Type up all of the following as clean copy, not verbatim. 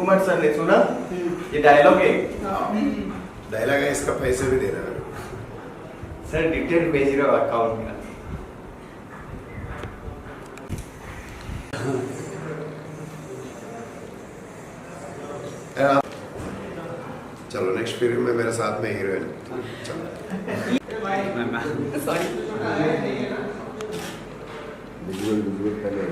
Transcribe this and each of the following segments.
Kumar sir ने सुना ये डायलॉग है। डायलॉग है, इसका पैसे भी देना है सर। डिटेल भेज रहा हूँ अकाउंट में। चलो नेक्स्ट फिल्म में मेरे साथ में हीरोइन। चलो सॉरी। विजुअल पहले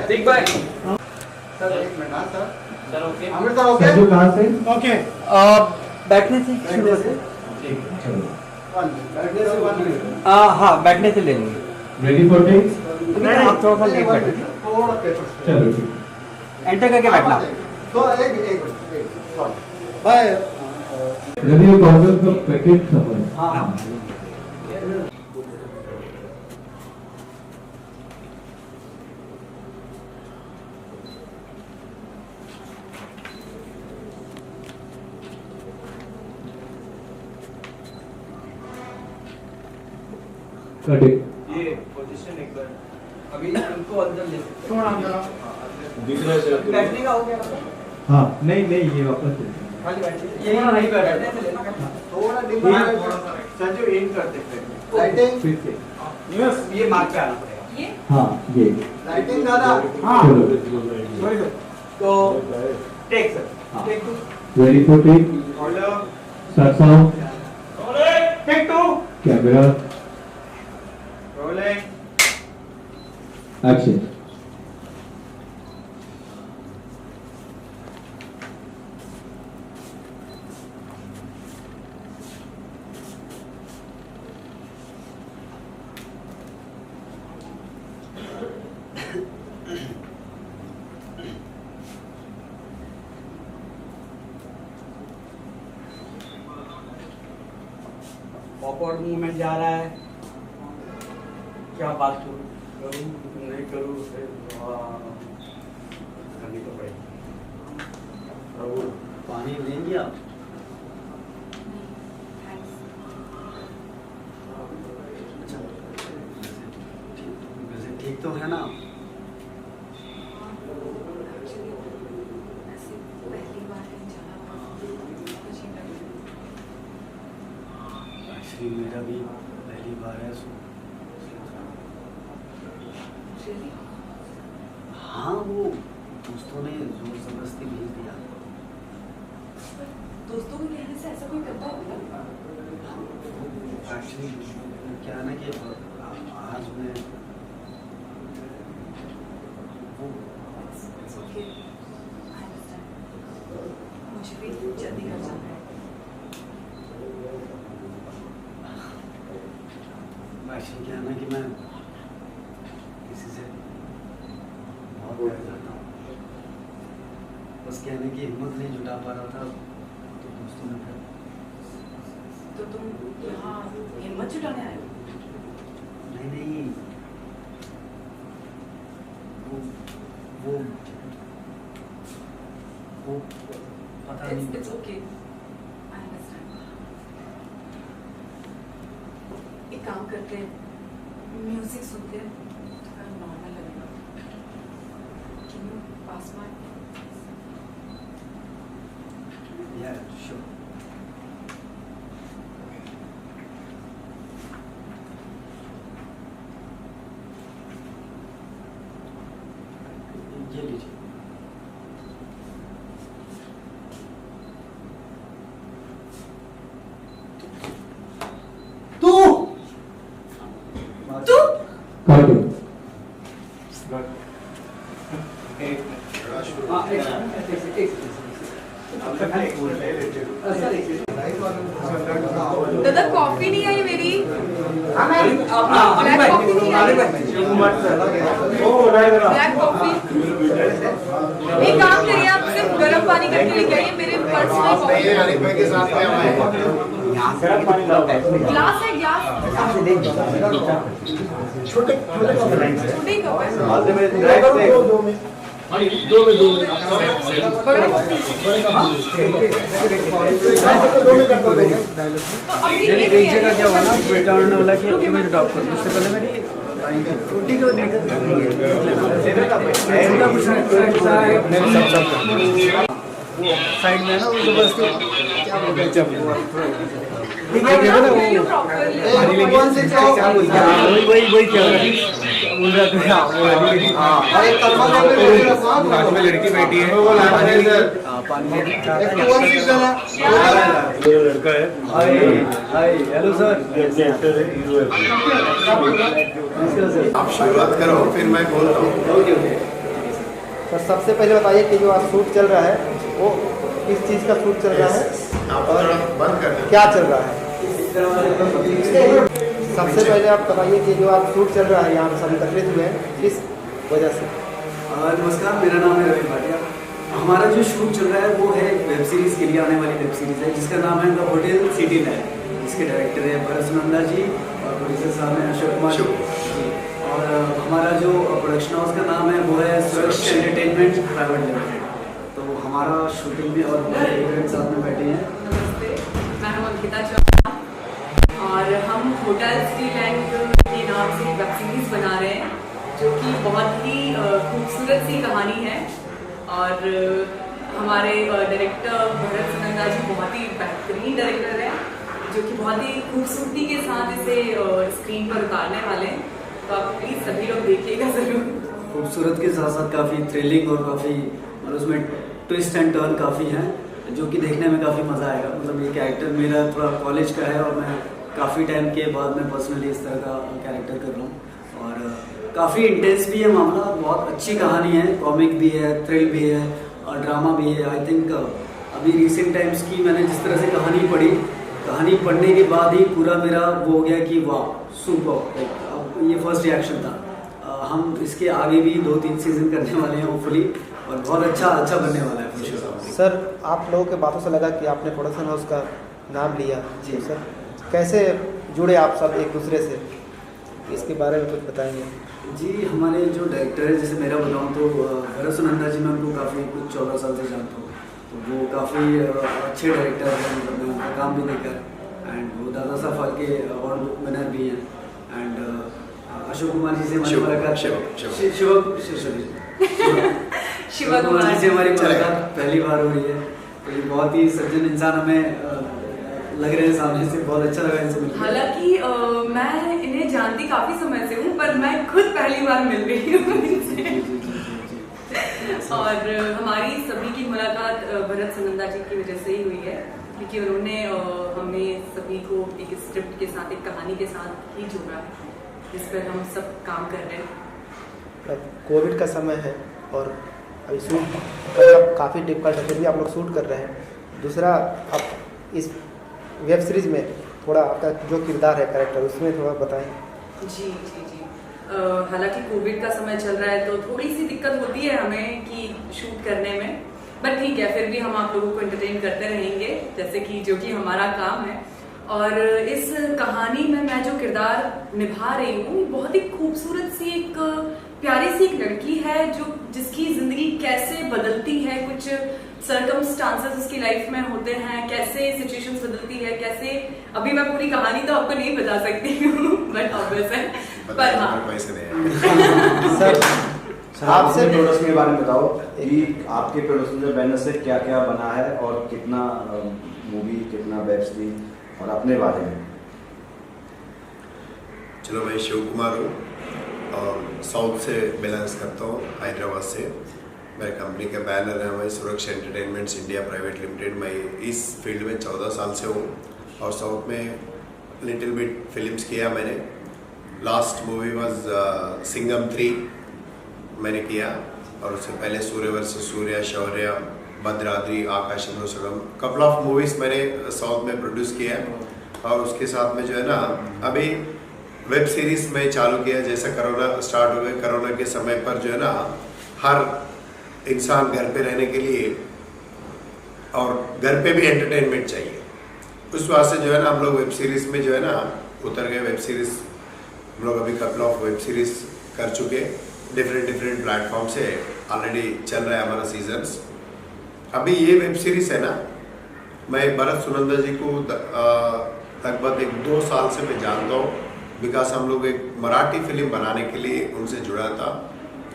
ठीक भाई। सर एक मिनट ना sir. Sir okay. Aamir sir okay. Sanju कहाँ से? ओके। बैठने से बैठने से चलो। बैठने से 1 मिनट। हाँ बैठने से ले लेंगे। Ready for take? आप थोड़ा सा लेट बैठो। चलो थोड़ा ठीक। एंटर करके बैठना। तो एक सॉरी बाय। रेडी गॉगल का पैकेट सफर। हाँ कटे। ये पोजीशन एक बार अभी उनको अंदर ले सकते थोड़ा अंदर आओ। दूसरा से बैठने का हो गया हाँ नहीं नहीं ये वापस ले। खाली बैठने ये नहीं बैठने से लेना थोड़ा डिम संजू इन करते हैं लाइटिंग फिर से। यस ये मार्क पे आना पड़ेगा ये हाँ ये। लाइटिंग दादा। हाँ चलो सॉरी सर। तो टेक सर हाँ। Take 2 ready for take? Order start sound. Take 2 camera rolling action. Awkward movement जा रहा है। क्या बात करूं नहीं करूं करनी तो पड़ेगी। प्रभु पानी लेंगे आप? वैसे ठीक तो है ना? पहली बार है जाना एक्चुअली मेरा भी पहली बार है। हाँ वो दोस्तों ने जोर जबरदस्ती भेज दिया। दोस्तों के कहने से ऐसा कोई करता होगा? एक्चुअली क्या है ना कि आज मैं It's okay. I understand. मुझे भी जल्दी घर जाना है। एक्चुअली क्या है ना कि मैं किसी से बहुत प्यार करता हूँ। बस कहने की हिम्मत नहीं जुटा पा रहा था तो दोस्तों ने फिर तो तुम यहाँ हिम्मत जुटाने आए हो? नहीं नहीं वो पता नहीं। It's okay. I understand. एक काम करते हैं, म्यूजिक सुनते हैं, थोड़ा नॉर्मल लगेगा। Can you pass my? Yeah, sure. ये लीजिए। तू काटे। दादा कॉफी नहीं आई मेरी। ब्लैक कॉफी नहीं आई। Black coffee. एक काम करिए, आप सिर्फ गर्म पानी करके लेके आइए, मेरे पर्स में हनीफ भाई के साथ में हम आए। ग्लास है, ग्लास छोटे छोटे कप है। छोटे कप है। दो में कर दो। तो अभी एक जगह क्या हुआ ना, बेटा उन्होंने बोला कि ओके मैं ड्रॉप कर दूँ, उससे पहले मेरी छुट्टी को दिक्कत नहीं है। साइड में है ना वो जबरदस्ती क्या बोलते हैं, जब ठीक है ना वो वही क्या बोल रहा था अरे बाजू में लड़की बैठी है, पानी लड़का है। Hi hello sir. आप शुरुआत करो फिर मैं बोलता हूँ। तो सबसे पहले बताइए कि जो आज शूट चल रहा है वो किस चीज़ का शूट चल रहा है आप थोड़ा बंद कर दें। क्या चल रहा है? सबसे पहले आप बताइए कि जो आज शूट चल रहा है यहाँ पर सभी एकत्रित हुए हैं किस वजह से? नमस्कार, मेरा नाम है रवि भाटिया। हमारा जो शूट चल रहा है वो है वेब सीरीज़ के लिए आने वाली वेब सीरीज़ है जिसका नाम है द होटल सिटी लाइफ। इसके डायरेक्टर है भरत सुनंदा जी और प्रोड्यूसर साहब हैं अशोक कुमार जी। और हमारा जो प्रोडक्शन हाउस का नाम है वो है सुरक्ष एंटरटेनमेंट प्राइवेट लिमिटेड। तो हमारा शूटिंग में और हमारे इवेंट साथ में बैठे हैं। नमस्ते, मैं हूं अंकिता चौहान और हम होटल सिटीलैंड के नाम से वेब सीरीज बना रहे हैं जो कि बहुत ही खूबसूरत सी कहानी है। और हमारे डायरेक्टर भरत सुनंदा जी बहुत ही बेहतरीन डायरेक्टर हैं जो कि बहुत ही खूबसूरती के साथ इसे स्क्रीन पर उतारने वाले हैं। तो आप प्लीज़ सभी लोग देखिएगा ज़रूर। खूबसूरत के साथ साथ काफ़ी थ्रिलिंग और काफ़ी और उसमें ट्विस्ट एंड टर्न काफ़ी हैं जो कि देखने में काफ़ी मज़ा आएगा। मतलब ये कैरेक्टर मेरा थोड़ा कॉलेज का है और मैं काफ़ी टाइम के बाद मैं पर्सनली इस तरह का कैरेक्टर कर रहा हूँ। और काफ़ी इंटेंस भी है मामला, बहुत अच्छी कहानी है, कॉमिक भी है, थ्रिल भी है और ड्रामा भी है। आई थिंक अभी रिसेंट टाइम्स की मैंने जिस तरह से कहानी पढ़ी, कहानी पढ़ने के बाद ही पूरा मेरा वो हो गया कि वाह सुपर। अब ये फर्स्ट रिएक्शन था। हम इसके आगे भी 2-3 सीजन करने वाले हैं होपफुली और बहुत अच्छा बनने वाला है। सर आप लोगों के बातों से लगा कि आपने प्रोडक्शन हाउस का नाम लिया जी। तो सर कैसे जुड़े आप सब एक दूसरे से, इसके बारे में कुछ बताएंगे? जी, हमारे जो डायरेक्टर है जैसे मेरा बताऊँ तो भरत सुनंदा जी मैं उनको काफ़ी कुछ 14 साल से जानता हूँ। तो वो काफ़ी अच्छे डायरेक्टर हैं, मतलब मैं उनका काम भी देखा एंड वो दादा साहब फाल्के अवार्ड विनर भी हैं। एंड अशोक कुमार जी से हमारी मुलाकात शिवा कुमार जी से हमारी मुलाकात पहली बार हो रही है। तो ये बहुत ही सज्जन इंसान हमें लग रहे हैं सामने से, बहुत अच्छा लगा इनसे मिलकर। हालांकि मैं इन्हें जानती काफी समय से हूँ पर मैं खुद पहली बार मिल रही हूँ इनसे। और हमारी सभी की मुलाकात भरत सुनंदा जी की वजह से ही हुई है क्योंकि उन्होंने हमें सभी को एक स्क्रिप्ट के साथ, एक कहानी के साथ ही जोड़ा है जिस पर हम सब काम कर रहे हैं। कोविड का समय है और अभी शूट मतलब काफ़ी डिफिकल्ट है, फिर भी आप लोग शूट कर रहे हैं। दूसरा आप इस वेब सीरीज में थोड़ा आपका जो किरदार है कैरेक्टर उसमें थोड़ा बताएं। जी जी जी, हालांकि कोविड का समय चल रहा है तो थोड़ी सी दिक्कत होती है हमें कि शूट करने में, बट ठीक है फिर भी हम आप लोगों को एंटरटेन करते रहेंगे जैसे कि जो कि हमारा काम है। और इस कहानी में मैं जो किरदार निभा रही हूँ बहुत ही खूबसूरत सी एक प्यारी सी एक लड़की है जो जिसकी जिंदगी कैसे बदलती है, कुछ सर्कमस्टांसेस उसकी लाइफ में होते हैं, कैसे सिचुएशंस बदलती है, कैसे अभी मैं पूरी कहानी तो आपको नहीं बता सकती हूँ बट ऑब्वियस है। पर हाँ सर आपसे प्रोडक्शन के बारे में बताओ कि आपके प्रोडक्शन जो बैनर से क्या क्या बना है और कितना मूवी, कितना वेब सीरीज और अपने बारे में। चलो मैं शिव कुमार हूँ और साउथ से बिलोंग्स करता हूँ, हैदराबाद से। मेरे कंपनी का बैनर है हमारी सुरक्ष एंटरटेनमेंट्स इंडिया प्राइवेट लिमिटेड। मैं इस फील्ड में 14 साल से हूँ और साउथ में लिटिल बिट फिल्म्स किया मैंने। लास्ट मूवी वाज सिंघम 3 मैंने किया और उससे पहले सूर्यवंशी, सूर्य, शौर्य, भद्राद्री, आकाशनुसुरम, कपल ऑफ मूवीज मैंने साउथ में प्रोड्यूस किया और उसके साथ में जो है ना अभी वेब सीरीज में चालू किया। जैसे कोरोना स्टार्ट हो गया, कोरोना के समय पर जो है ना हर इंसान घर पे रहने के लिए और घर पे भी एंटरटेनमेंट चाहिए, उस वास्ते जो है ना हम लोग वेब सीरीज में जो है ना उतर गए। वेब सीरीज हम लोग अभी कपल ऑफ वेब सीरीज कर चुके, डिफरेंट प्लेटफॉर्म से ऑलरेडी चल रहा है हमारा सीजन्स। अभी ये वेब सीरीज है ना, मैं भरत सुनंदा जी को लगभग 1-2 साल से मैं जानता हूँ, बिकॉज हम लोग एक मराठी फिल्म बनाने के लिए उनसे जुड़ा था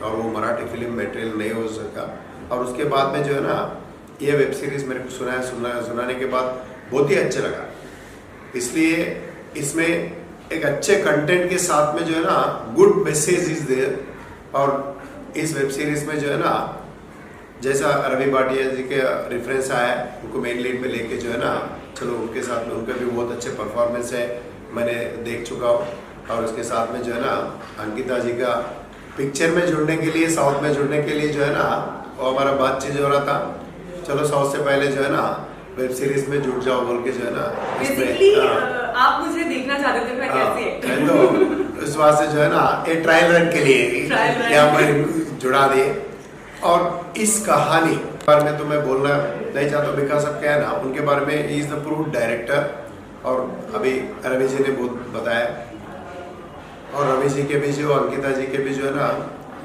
और वो मराठी फिल्म मटेरियल नहीं हो सका। और उसके बाद में जो है ना ये वेब सीरीज मेरे को सुनाने के बाद बहुत ही अच्छा लगा, इसलिए इसमें एक अच्छे कंटेंट के साथ में जो है ना गुड मैसेज इज देयर। और इस वेब सीरीज में जो है ना जैसा रवि भाटिया जी के रेफरेंस आया, उनको मेन लीड में लेके जो है ना चलो उनके साथ में उनका भी बहुत अच्छे परफॉर्मेंस है, मैंने देख चुका हूँ। और उसके साथ में जो है ना अंकिता जी का पिक्चर में जुड़ने के लिए, साउथ में जुड़ने के लिए जो है ना वो हमारा बातचीत हो रहा था, चलो साउथ से पहले जो है ना वेब सीरीज में जुड़ जाओ बोल के जो है ना आप मुझे देखना चाहते थे मैं कैसे एक्टर तो इस वास्ते जो है ना ये ट्रायल रन के लिए यहाँ पर जुड़ा दिए। और इस कहानी के बारे में तो मैं बोलना नहीं चाहता, बिकॉज अब क्या है ना उनके बारे में he is the proved director, और अभी रवि जी ने बहुत बताया, और रवि जी के भी जो अंकिता जी के भी जो है ना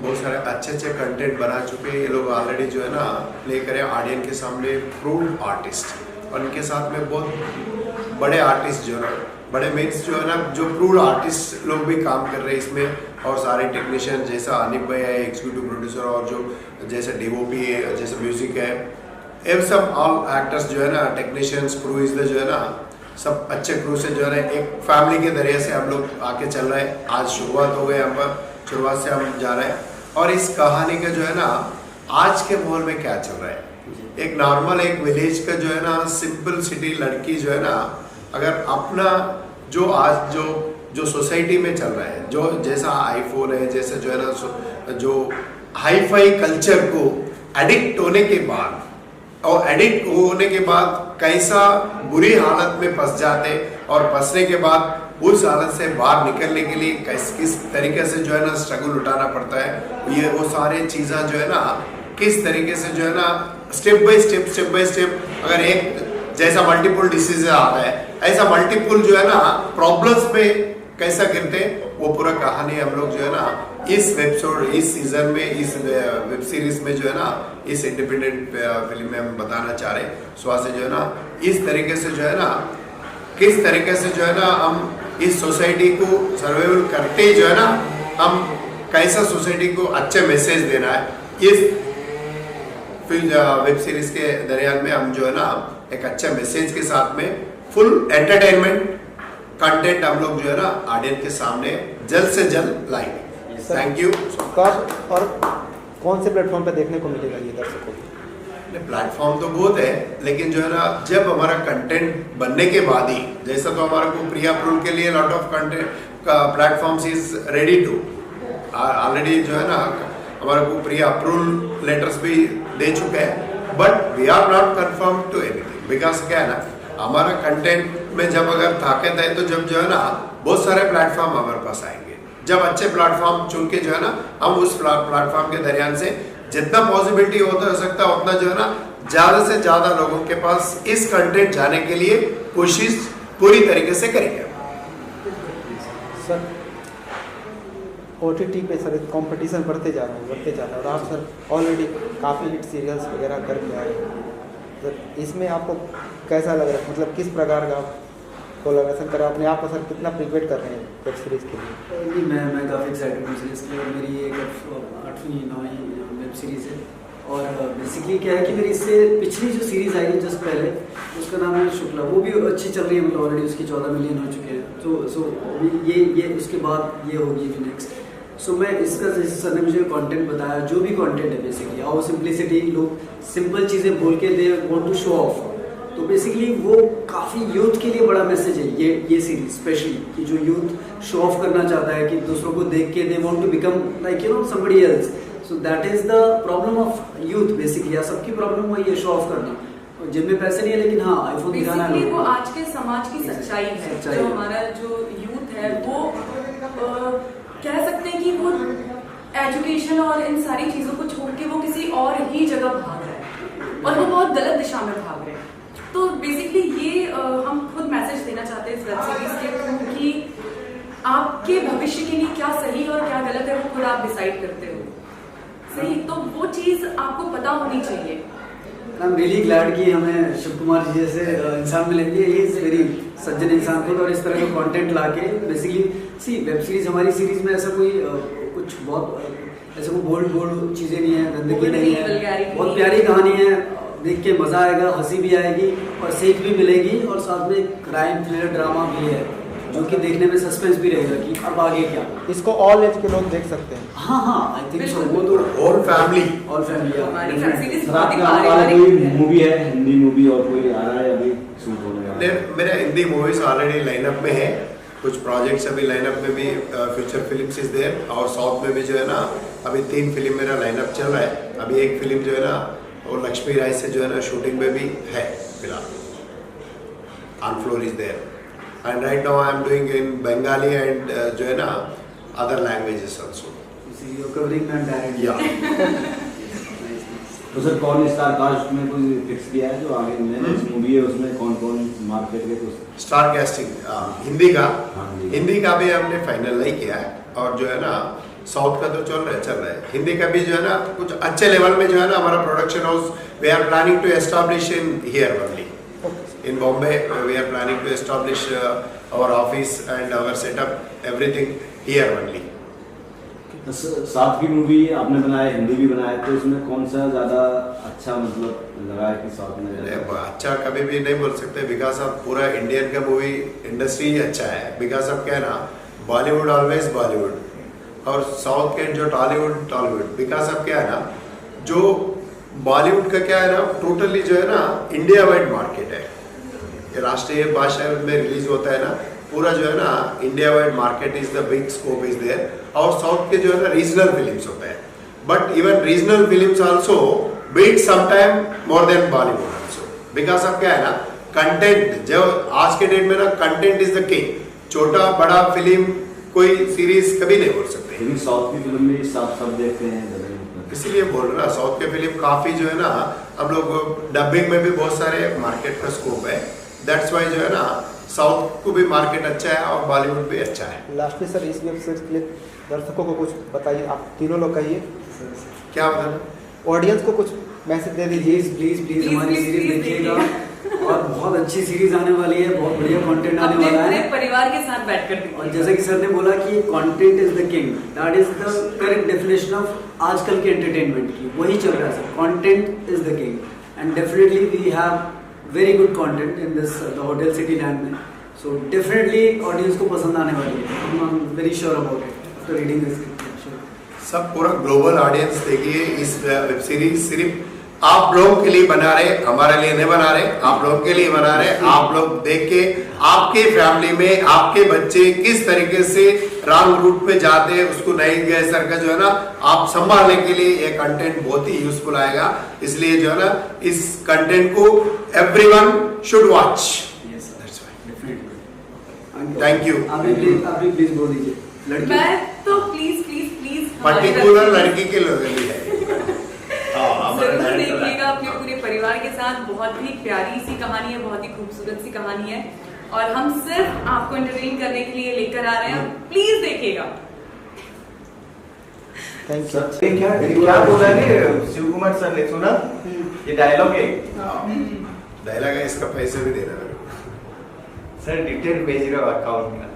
बहुत सारे अच्छे कंटेंट बना चुके हैं ये लोग ऑलरेडी जो है ना प्ले करें ऑडियंस के सामने, प्रूव्ड आर्टिस्ट। और इनके साथ में बहुत बड़े आर्टिस्ट जो है ना, बड़े मीन्स जो है ना जो प्रूव्ड आर्टिस्ट लोग भी काम कर रहे हैं इसमें, और सारे टेक्नीशियन जैसा अनिप भाई है एग्जीक्यूटिव प्रोड्यूसर, और जो जैसे डीओपी है, जैसे म्यूजिक है, ये सब ऑल एक्टर्स जो है ना टेक्नीशियंस क्रू इज द जो है ना सब अच्छे क्रू से जो है ना एक फैमिली के जरिए से हम लोग आके चल रहे हैं। आज शुरुआत हो गई, हम शुरुआत से हम जा रहे हैं। और इस कहानी का जो है ना आज के माहौल में क्या चल रहा है, एक नॉर्मल एक विलेज का जो है ना सिंपल सिटी लड़की जो है ना अगर अपना जो आज जो सोसाइटी में चल रहा है, जो जैसा आईफोन है, जैसे जो है ना जो हाई फाई कल्चर को एडिक्ट होने के बाद, और एडिक्ट होने के बाद कैसा बुरी हालत में फंस जाते, और फंसने के बाद उस हालत से बाहर निकलने के लिए किस तरीके से जो है ना स्ट्रगल उठाना पड़ता है, ये वो सारे चीज़ें जो है ना किस तरीके से जो है ना स्टेप बाय स्टेप अगर एक जैसा मल्टीपल डिसीज आता है ऐसा मल्टीपल जो है ना प्रॉब्लम्स में कैसा गिरते, वो पूरा कहानी हम लोग जो है ना इस सीजन में इस वेब सीरीज में जो है ना इस इंडिपेंडेंट फिल्म में हम बताना चाह रहे हैं। स्वास्थ्य जो है ना इस तरीके से जो है ना किस तरीके से जो है ना हम इस सोसाइटी को सर्वाइवल करते जो है ना हम कैसा सोसाइटी को अच्छे मैसेज देना है, इस वेब सीरीज के दरमियान में हम जो है ना एक अच्छा मैसेज के साथ में फुल एंटरटेनमेंट कंटेंट हम लोग जो है ना ऑडियंस के सामने जल्द से जल्द लाएंगे। Thank you. और कौन से प्लेटफॉर्म पे देखने को मिलेगा ये दर्शकों को? प्लेटफॉर्म तो बहुत है, लेकिन जो है ना जब हमारा कंटेंट बनने के बाद ही, जैसा तो हमारा को प्री अप्रूवल के लिए लॉट ऑफ कंटेंट का platforms is ready to already जो है ना हमारे को प्री अप्रूवल लेटर्स भी दे चुके हैं, but we are not confirm to anything, because क्या है ना हमारा कंटेंट में जब अगर ताकत है तो जब जो है ना बहुत सारे प्लेटफॉर्म हमारे पास आएंगे, जब अच्छे प्लेटफॉर्म चुन के जो है ना हम उस प्लेटफॉर्म के दरमियान से जितना पॉसिबिलिटी होता हो सकता है उतना जो है ना ज़्यादा से ज़्यादा लोगों के पास इस कंटेंट जाने के लिए कोशिश पूरी तरीके से करेंगे। सर OTT पे सर कंपटीशन बढ़ते जा रहा है और आप सर ऑलरेडी काफ़ी हिट सीरियल्स वगैरह करके आए हैं, सर इसमें आपको कैसा लग रहा है, मतलब किस प्रकार का कोलैबोरेशन कर अपने आप को सर कितना प्रिपेयर कर रहे हैं वेब सीरीज़ के लिए? मैं काफ़ी एक्साइटेड हूँ सीरीज़ के लिए। मेरी एक 8वीं-9वीं वेब सीरीज़ है, और बेसिकली क्या है कि मेरी इससे पिछली जो सीरीज़ आई है जस्ट पहले, उसका नाम है शुक्ला, वो भी अच्छी चल रही है, मतलब ऑलरेडी उसकी 14 मिलियन हो चुके हैं। सो ये उसके बाद ये होगी फिर नेक्स्ट। सो मैं इसका जैसे सर ने मुझे कंटेंट बताया, जो भी कंटेंट है बेसिकली आओ सिंप्लिसिटी, लोग सिंपल चीज़ें बोल के they want to show off, तो बेसिकली वो काफ़ी यूथ के लिए बड़ा मैसेज है ये सीरीज स्पेशली, कि जो यूथ शो ऑफ करना चाहता है कि दूसरों को देख के they want to become like somebody else. So that is the problem of youth basically, या सबकी प्रॉब्लम वही है शो ऑफ करना, जिनमें पैसे नहीं है लेकिन हाँ आईफोन दिखाना है। वो आज के समाज की सच्चाई है, जो हमारा जो यूथ है वो कह सकते हैं कि वो एजुकेशन और इन सारी चीजों को छोड़ के वो किसी और ही जगह भाग रहे हैं और वो बहुत गलत दिशा में भाग रहे हैं। तो बेसिकली ये हम खुद मैसेज देना चाहते हैं इस वेब सीरीज के थ्रू कि आपके भविष्य के लिए क्या सही और क्या गलत है वो खुद आप डिसाइड करते हो, सही, तो वो चीज आपको पता होनी चाहिए। आई एम रियली ग्लैड कि हमें शिव कुमार जी जैसे इंसान मिलेंगे। ही इज वेरी सज्जन इंसान खुद, और इस तरह का कंटेंट लाके बेसिकली सी वेब सीरीज, हमारी सीरीज में ऐसा कोई कुछ बहुत ऐसे कोई बोल्ड चीजें नहीं है, गंदगी नहीं है, बहुत प्यारी कहानी है, देख के मजा आएगा, हंसी भी आएगी और सीख भी मिलेगी, और साथ में क्राइम थ्रिलर ड्रामा भी है जो कि देखने में सस्पेंस भी रहेगा कि अब आगे क्या। इसको ऑल एज के लोग देख सकते हैं। हाँ आई थिंक सो, वो तो ऑल फैमिली हमारी वेब सीरीज सर, बहुत आपके ही आने वाला पारिवारिक कोई है। मूवी है, हिंदी मूवी और कोई आ रहा है अभी शूट होने वाला है? मेरा हिंदी मूवीज ऑलरेडी लाइनअप में है, कुछ प्रोजेक्ट्स अभी लाइनअप में भी, फ्यूचर फिल्म्स इज देयर, और साउथ में भी जो है ना अभी 3 फिल्म मेरा लाइनअप चल रहा है। अभी एक फिल्म जो है ना वो लक्ष्मी राय से जो है ना शूटिंग में भी है फिलहाल, on floor is there, and right now I am doing in Bengali and जो है ना other languages also. Covering and direct या तो सर कौन स्टार कास्ट में कोई फिक्स किया है जो आगे नेक्स्ट मूवी है उसमें कौन कौन मार्केट के कुछ स्टार कास्टिंग हिंदी का, हाँ जी। हिंदी का भी हमने फाइनल नहीं किया है, और जो है ना साउथ का तो चल रहा है, हिंदी का भी जो है ना कुछ अच्छे लेवल में जो है ना हमारा production house we are planning to establish in here only in Bombay, we are planning to establish our office and our setup everything here only. तो साथ की मूवी आपने बनाया, हिंदी भी बनाया, तो उसमें कौन सा ज्यादा अच्छा मतलब लगा है कि साथ में ज्यादा? अच्छा कभी भी नहीं बोल सकते, बिकॉज ऑफ पूरा इंडियन का मूवी इंडस्ट्री ही अच्छा है, बिकॉज ऑफ क्या है ना बॉलीवुड ऑलवेज बॉलीवुड, और साउथ के जो टॉलीवुड, बिकॉज ऑफ क्या है ना जो बॉलीवुड का क्या है ना टोटली जो है ना इंडिया वाइड मार्केट है, ये राष्ट्रीय भाषा में रिलीज होता है ना, पूरा जो है ना India wide market is the big scope is there, और साउथ के जो है ना रीजनल फिल्म्स होते हैं, but even regional films also beat sometime more than Bollywood also, because of क्या है ना कंटेंट, जो आज के डेट में ना कंटेंट इज द किंग, छोटा बड़ा फिल्म कोई सीरीज कभी नहीं बोल सकते, लेकिन साउथ की फिल्म में सब देखते हैं, इसीलिए बोल रहा ना साउथ के फिल्म काफी जो है ना हम लोग डबिंग में भी बहुत सारे मार्केट का स्कोप है, दैट्स वाई जो है ना साउथ को भी मार्केट अच्छा है और बॉलीवुड भी अच्छा है। लास्ट में सर इस वेब सीरीज के लिए दर्शकों को कुछ बताइए, आप तीनों लोग कहिए, क्या बताना, ऑडियंस को कुछ मैसेज दे दीजिए। प्लीज हमारी सीरीज देखिएगा, और बहुत अच्छी सीरीज आने वाली है, बहुत बढ़िया कंटेंट आने वाला है, परिवार के साथ बैठकर देखिए। और जैसे कि सर ने बोला कि content is the king, that is the correct definition of आजकल के एंटरटेनमेंट की, वही चल रहा है sir, content is the king, and definitely we have very good content in this the hotel city land में, सो डेफिनेटली ऑडियंस को पसंद आने वाली है, I am very sure about it after reading this. सब पूरा ग्लोबल ऑडियंस देखिए इस वेब सीरीज, सिर्फ आप लोगों के लिए बना रहे, हमारे लिए नहीं बना रहे, आप लोगों के लिए बना रहे, आप लोग देख के आपके फैमिली में आपके बच्चे किस तरीके से रॉन्ग रूट पे जाते हैं उसको नहीं गए सर का जो है ना आप संभालने के लिए ये कंटेंट बहुत ही यूजफुल आएगा, इसलिए जो है ना इस कंटेंट को everyone should watch. Thank you. आप भी प्लीज बोल दीजिए लड़की। मैं तो प्लीज पर्टिकुलर लड़की के लोग लिए जरूर देखिएगा अपने पूरे परिवार के साथ, बहुत ही प्यारी सी कहानी है, बहुत ही खूबसूरत सी कहानी है, और हम सिर्फ आपको एंटरटेन करने के लिए लेकर आ रहे हैं, प्लीज देखिएगा। Thank you. क्या बोला है शिव कुमार सर ने, सुना ये डायलॉग है, डायलॉग है, इसका पैसे भी देना सर डिटेल भेज रहे हो अकाउंट का।